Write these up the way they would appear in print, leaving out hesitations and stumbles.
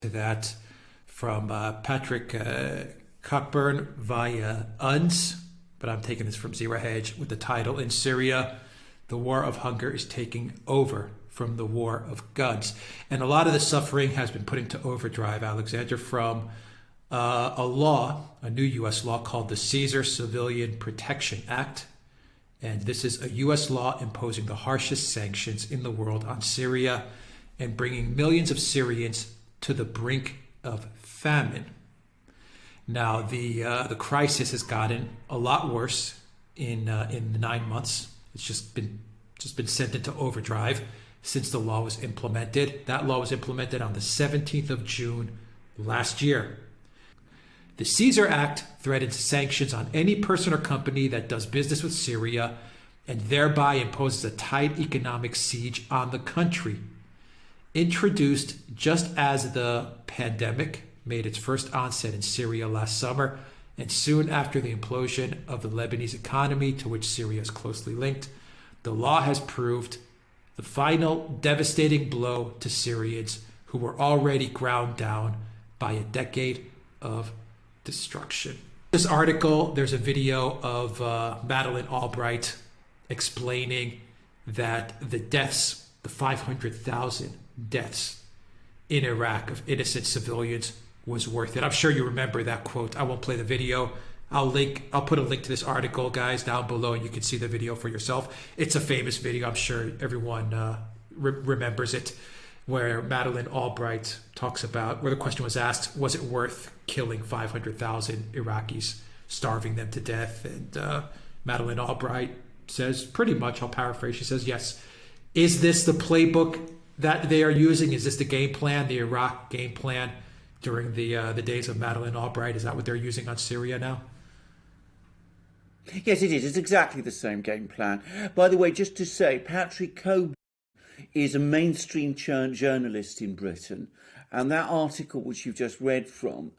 To that from Patrick Cockburn via UNS, but I'm taking this from Zero Hedge with the title, "In Syria, the War of Hunger is Taking Over from the War of Guns." And a lot of the suffering has been put into overdrive, Alexander, from a new U.S. law called the Caesar Civilian Protection Act. And this is a U.S. law imposing the harshest sanctions in the world on Syria and bringing millions of Syrians to the brink of famine. Now, the crisis has gotten a lot worse in the 9 months. It's just been sent into overdrive since the law was implemented. That law was implemented on the 17th of June last year. The Caesar Act threatens sanctions on any person or company that does business with Syria and thereby imposes a tight economic siege on the country. Introduced just as the pandemic made its first onset in Syria last summer, and soon after the implosion of the Lebanese economy to which Syria is closely linked, the law has proved the final devastating blow to Syrians who were already ground down by a decade of destruction. This article, there's a video of Madeleine Albright explaining that the deaths, the 500,000 deaths in Iraq of innocent civilians was worth it. I'm sure you remember that quote. I won't play the video. I'll put a link to this article, guys, down below, and you can see the video for yourself. It's a famous video. I'm sure everyone remembers it, where Madeleine Albright talks about, where the question was asked, was it worth killing 500,000 Iraqis, starving them to death? And Madeleine Albright says, pretty much, I'll paraphrase, she says, yes. Is this the playbook that they are using? Is this the game plan, the Iraq game plan during the days of Madeleine Albright? Is that what they're using on Syria now? Yes, it is. It's exactly the same game plan. By the way, just to say, Patrick Cockburn is a mainstream journalist in Britain, and that article which you've just read from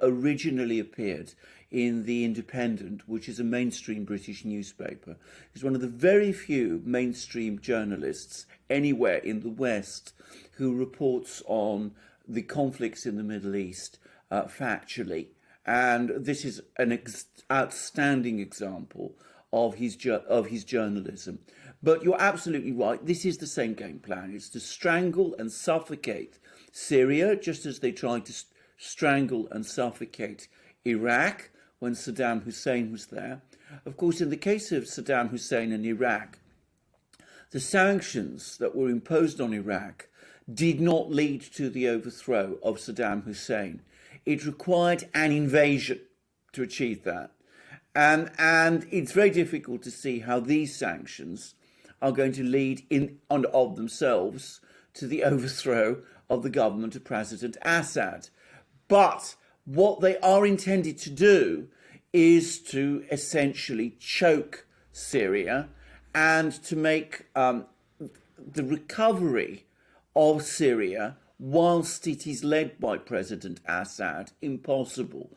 originally appeared in The Independent, which is a mainstream British newspaper. He's one of the very few mainstream journalists anywhere in the West who reports on the conflicts in the Middle East factually. And this is an outstanding example of his journalism. But you're absolutely right. This is the same game plan. It's to strangle and suffocate Syria, just as they tried to strangle and suffocate Iraq when Saddam Hussein was there. Of course, in the case of Saddam Hussein and Iraq, the sanctions that were imposed on Iraq did not lead to the overthrow of Saddam Hussein. It required an invasion to achieve that. And it's very difficult to see how these sanctions are going to lead in and of themselves to the overthrow of the government of President Assad. But what they are intended to do is to essentially choke Syria and to make the recovery of Syria, whilst it is led by President Assad, impossible.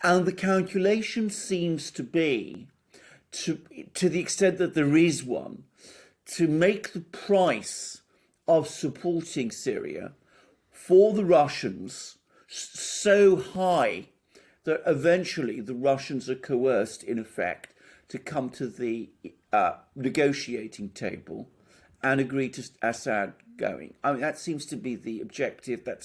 And the calculation seems to be, to the extent that there is one, to make the price of supporting Syria for the Russians so high that eventually the Russians are coerced, in effect, to come to the negotiating table and agree to Assad going. I mean, that seems to be the objective. That's